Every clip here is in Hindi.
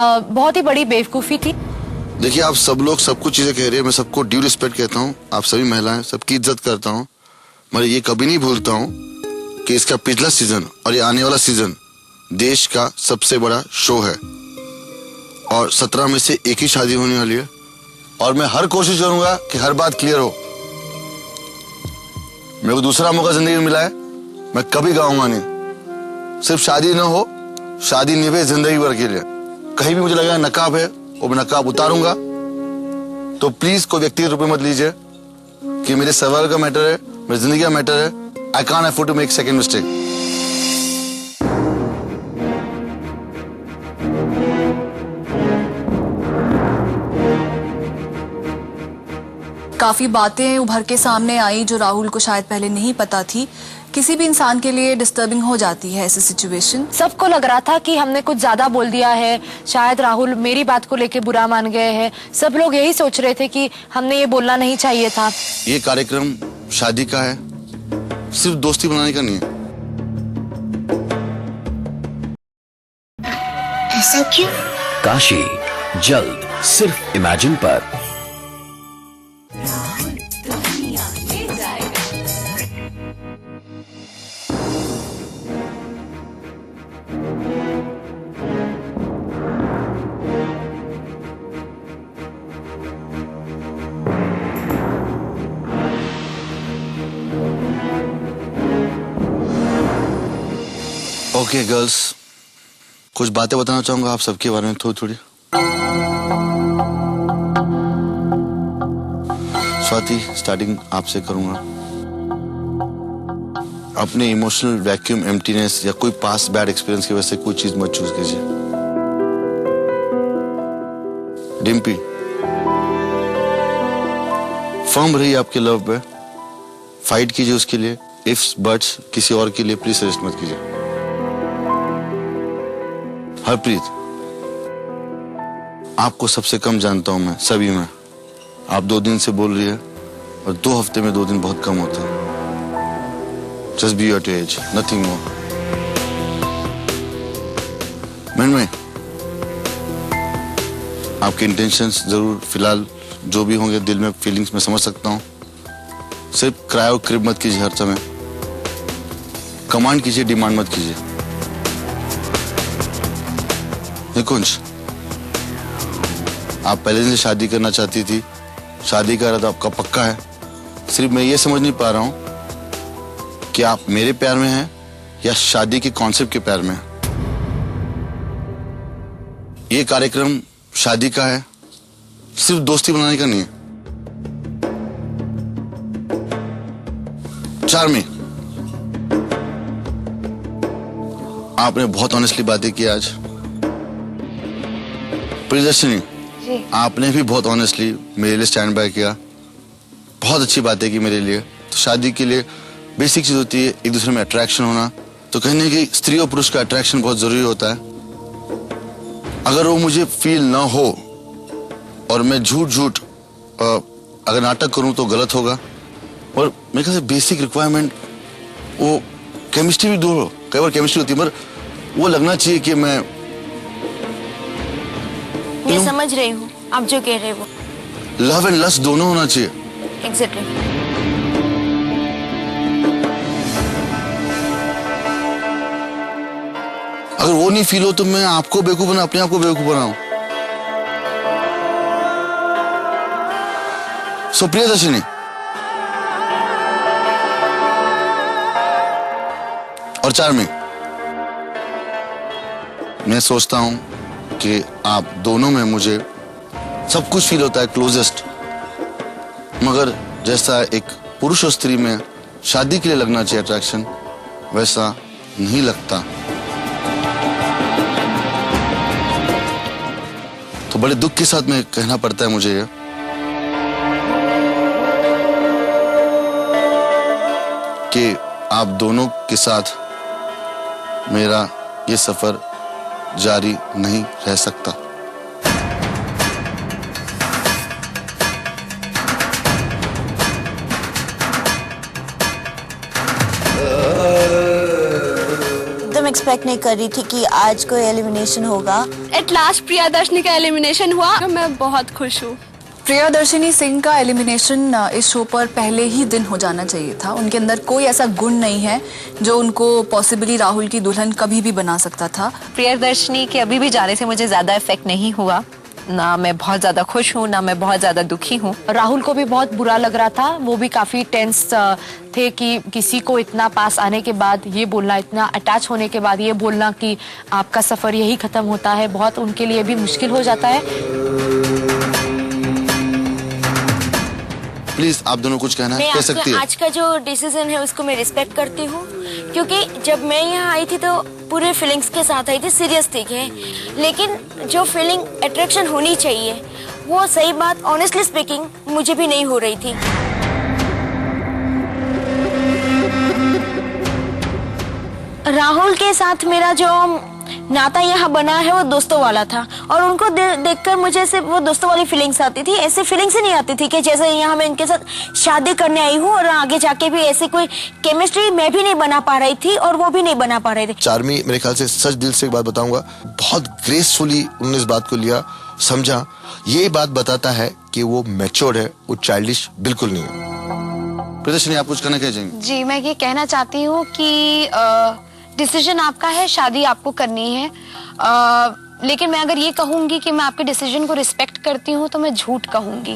बहुत ही बड़ी बेवकूफ़ी थी। देखिए, आप सब लोग सब कुछ चीजें कह रही है, मैं सबको ड्यू रिस्पेक्ट कहता हूँ, आप सभी महिलाएं सबकी इज्जत करता हूँ, मगर ये कभी नहीं भूलता हूँ कि इसका पिछला सीजन और ये आने वाला सीजन देश का सबसे बड़ा शो है और 17 में से एक ही शादी होने वाली है और मैं हर कोशिश करूंगा कि हर बात क्लियर हो। मेरे को दूसरा मौका जिंदगी में मिला है, मैं कभी गाऊंगा नहीं। सिर्फ शादी ना हो, शादी निभे जिंदगी भर के लिए। कहीं भी मुझे लगेगा नकाब है और मैं नकाब उतारूंगा, तो प्लीज कोई व्यक्तिगत रूप में मत लीजिए कि मेरे सवाल का मैटर है, मेरी जिंदगी का मैटर है। I can't afford to make second mistake. काफी बातें उभर के सामने आई जो राहुल को शायद पहले नहीं पता थी। किसी भी इंसान के लिए डिस्टर्बिंग हो जाती है ऐसी सिचुएशन। सबको लग रहा था कि हमने कुछ ज्यादा बोल दिया है, शायद राहुल मेरी बात को लेके बुरा मान गए हैं। सब लोग यही सोच रहे थे कि हमने ये बोलना नहीं चाहिए था। ये कार्यक्रम शादी का है, सिर्फ दोस्ती बनाने का नहीं है। ऐसा क्यों? काशी जल्द सिर्फ इमेजिन पर। ओके गर्ल्स, कुछ बातें बताना चाहूंगा आप सबके बारे में थोड़ी। स्वाति, स्टार्टिंग आपसे करूंगा। अपने इमोशनल वैक्यूम, एम्प्टीनेस या कोई पास्ट बैड एक्सपीरियंस की वजह से कोई चीज मत चूज कीजिए। डिम्पी, फर्म रही आपके लव पे, फाइट कीजिए उसके लिए। इफ्स बट्स किसी और के लिए प्लीज सजेस्ट मत कीजिए। हरप्रीत, आपको सबसे कम जानता हूं मैं सभी में। आप 2 दिन से बोल रही है और 2 हफ्ते में 2 दिन बहुत कम होता है। Just be your age, nothing more. मैं आपके इंटेंशंस जरूर फिलहाल जो भी होंगे दिल में फीलिंग्स में समझ सकता हूं। सिर्फ क्राई और क्रिप मत कीजिए हर समय। कमांड कीजिए, डिमांड मत कीजिए। निकुंज, आप पहले दिन से शादी करना चाहती थी, शादी का इरादा आपका पक्का है। सिर्फ मैं ये समझ नहीं पा रहा हूं कि आप मेरे प्यार में हैं या शादी के कॉन्सेप्ट के प्यार में हैं। ये कार्यक्रम शादी का है, सिर्फ दोस्ती बनाने का नहीं है। चार्मी, आपने बहुत ऑनेस्टली बातें की आज। प्रियदर्शनी, आपने भी बहुत ऑनेस्टली मेरे लिए स्टैंड बाय किया, बहुत अच्छी बातें की मेरे लिए। तो शादी के लिए बेसिक चीज होती है एक दूसरे में अट्रैक्शन होना। तो कहीं ना कहीं स्त्री और पुरुष का अट्रैक्शन बहुत जरूरी होता है। अगर वो मुझे फील ना हो और मैं झूठ अगर नाटक करूं तो गलत होगा। और मेरे ख्याल से बेसिक रिक्वायरमेंट वो केमिस्ट्री भी दूर हो, कई बार केमिस्ट्री होती है, मगर वो लगना चाहिए कि मैं समझ रही हूँ आप जो कह रहे हो। लव एंड लस्ट दोनों होना चाहिए। एग्जैक्टली। अगर वो नहीं फील हो तो मैं आपको बेवकूफ बना, अपने आप को बेवकूफ बनाऊं। सो प्रियदर्शनी और चार्मी, मैं सोचता हूं कि आप दोनों में मुझे सब कुछ फील होता है क्लोजेस्ट, मगर जैसा एक पुरुष और स्त्री में शादी के लिए लगना चाहिए अट्रैक्शन, वैसा नहीं लगता। तो बड़े दुख के साथ में कहना पड़ता है मुझे ये कि आप दोनों के साथ मेरा ये सफर जारी नहीं रह सकता। एक्सपेक्ट नहीं कर रही थी कि आज कोई एलिमिनेशन होगा। एट लास्ट प्रियदर्शनी का एलिमिनेशन हुआ, मैं बहुत खुश हूँ। प्रियदर्शनी सिंह का एलिमिनेशन इस शो पर पहले ही दिन हो जाना चाहिए था। उनके अंदर कोई ऐसा गुण नहीं है जो उनको पॉसिबली राहुल की दुल्हन कभी भी बना सकता था। प्रियदर्शनी के अभी भी जाने से मुझे ज्यादा इफेक्ट नहीं हुआ, ना मैं बहुत ज्यादा खुश हूँ ना मैं बहुत ज्यादा दुखी हूँ। राहुल को भी बहुत बुरा लग रहा था, वो भी काफी टेंस थे कि किसी को इतना पास आने के बाद ये बोलना, इतना अटैच होने के बाद ये बोलना कि आपका सफर यही खत्म होता है, बहुत उनके लिए भी मुश्किल हो जाता है। प्लीज आप दोनों कुछ कहना है, कह सकती है। आज का जो डिसीजन है उसको मैं रिस्पेक्ट करती हूँ, क्योंकि जब मैं यहाँ आई थी तो पूरे फीलिंग्स के साथ आई थी, सीरियस थी है, लेकिन जो फीलिंग अट्रैक्शन होनी चाहिए वो सही बात ऑनेस्टली स्पीकिंग मुझे भी नहीं हो रही थी। राहुल के साथ मेरा जो नाता यहाँ बना है वो दोस्तों वाला था, और उनको देखकर मुझे सिर्फ वो दोस्तों वाली फीलिंग्स आती थी, ऐसी फीलिंग्स ही नहीं आती थी कि जैसे यहाँ मैं इनके साथ शादी करने आई हूँ और आगे जाके भी ऐसी कोई केमिस्ट्री मैं भी नहीं बना पा रही थी और वो भी नहीं बना पा रहे थे। चार्मी मेरे ख्याल से सच दिल से एक बात बताऊंगा, बहुत ग्रेसफुली उन्होंने इस बात को लिया, समझा। ये बात बताता है कि वो मैच्योर है, वो चाइल्डिश बिल्कुल नहीं है। प्रियदर्शनी आप कुछ कहना चाहेंगे? जी, मैं ये कहना चाहती हूँ कि डिसीजन आपका है, शादी आपको करनी है, लेकिन मैं अगर ये कहूंगी कि मैं आपके डिसीजन को रिस्पेक्ट करती हूँ तो मैं झूठ कहूंगी।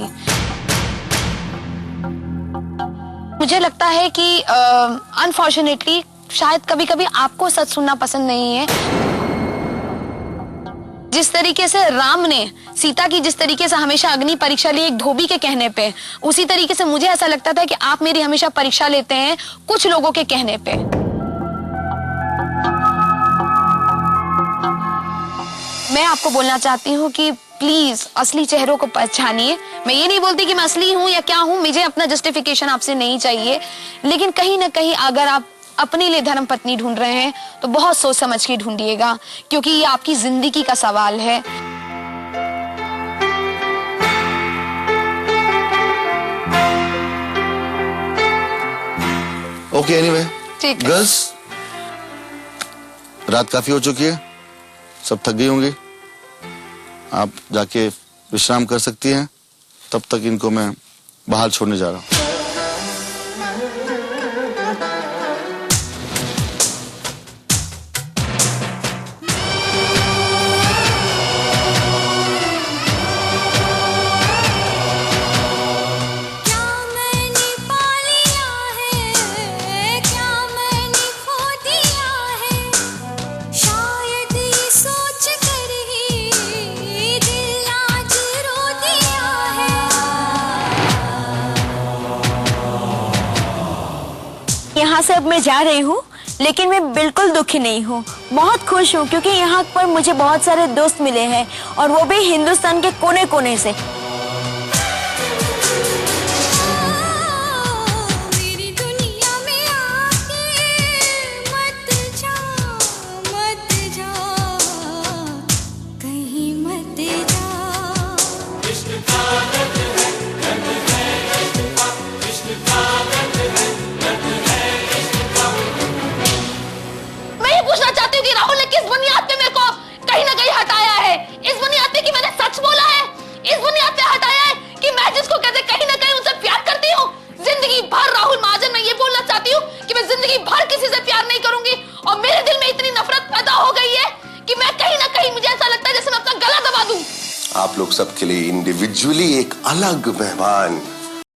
मुझे लगता है कि अनफॉर्चुनेटली शायद कभी कभी आपको सच सुनना पसंद नहीं है। जिस तरीके से राम ने सीता की जिस तरीके से हमेशा अग्नि परीक्षा ली एक धोबी के कहने पे, उसी तरीके से मुझे ऐसा लगता था कि आप मेरी हमेशा परीक्षा लेते हैं कुछ लोगों के कहने पे। मैं आपको बोलना चाहती हूँ कि प्लीज असली चेहरों को पहचानिए। मैं ये नहीं बोलती कि मैं असली हूँ या क्या हूँ, मुझे अपना जस्टिफिकेशन आपसे नहीं चाहिए, लेकिन कहीं ना कहीं अगर आप अपने लिए धर्म पत्नी ढूंढ रहे हैं तो बहुत सोच समझ के ढूंढिएगा, क्योंकि ये आपकी जिंदगी का सवाल है। ओके, एनीवे ठीक है। गर्ल्स, रात काफी हो चुकी है, सब थक गई होंगी, आप जाके विश्राम कर सकती हैं। तब तक इनको मैं बाहर छोड़ने जा रहा हूँ। यहाँ से अब मैं जा रही हूँ, लेकिन मैं बिल्कुल दुखी नहीं हूँ, बहुत खुश हूँ, क्योंकि यहाँ पर मुझे बहुत सारे दोस्त मिले हैं और वो भी हिंदुस्तान के कोने कोने से। राहुल ने किस बुनियाद पे मेरे को कहीं ना कहीं हटाया है? इस बुनियाद पे कि मैंने सच बोला है, इस बुनियाद पे हटाया है कि मैं जिसको कहते कहीं ना कहीं उनसे प्यार करती हूँ। जिंदगी भर राहुल महाजन, मैं ये बोलना चाहती हूँ कि मैं जिंदगी भर किसी से प्यार नहीं करूंगी, और मेरे दिल में इतनी नफरत पैदा हो गई है कि मैं कहीं ना कहीं मुझे ऐसा लगता है जैसे मैं अपना गला दबा दूं। आप लोग सबके लिए इंडिविजुअली एक अलग मेहमान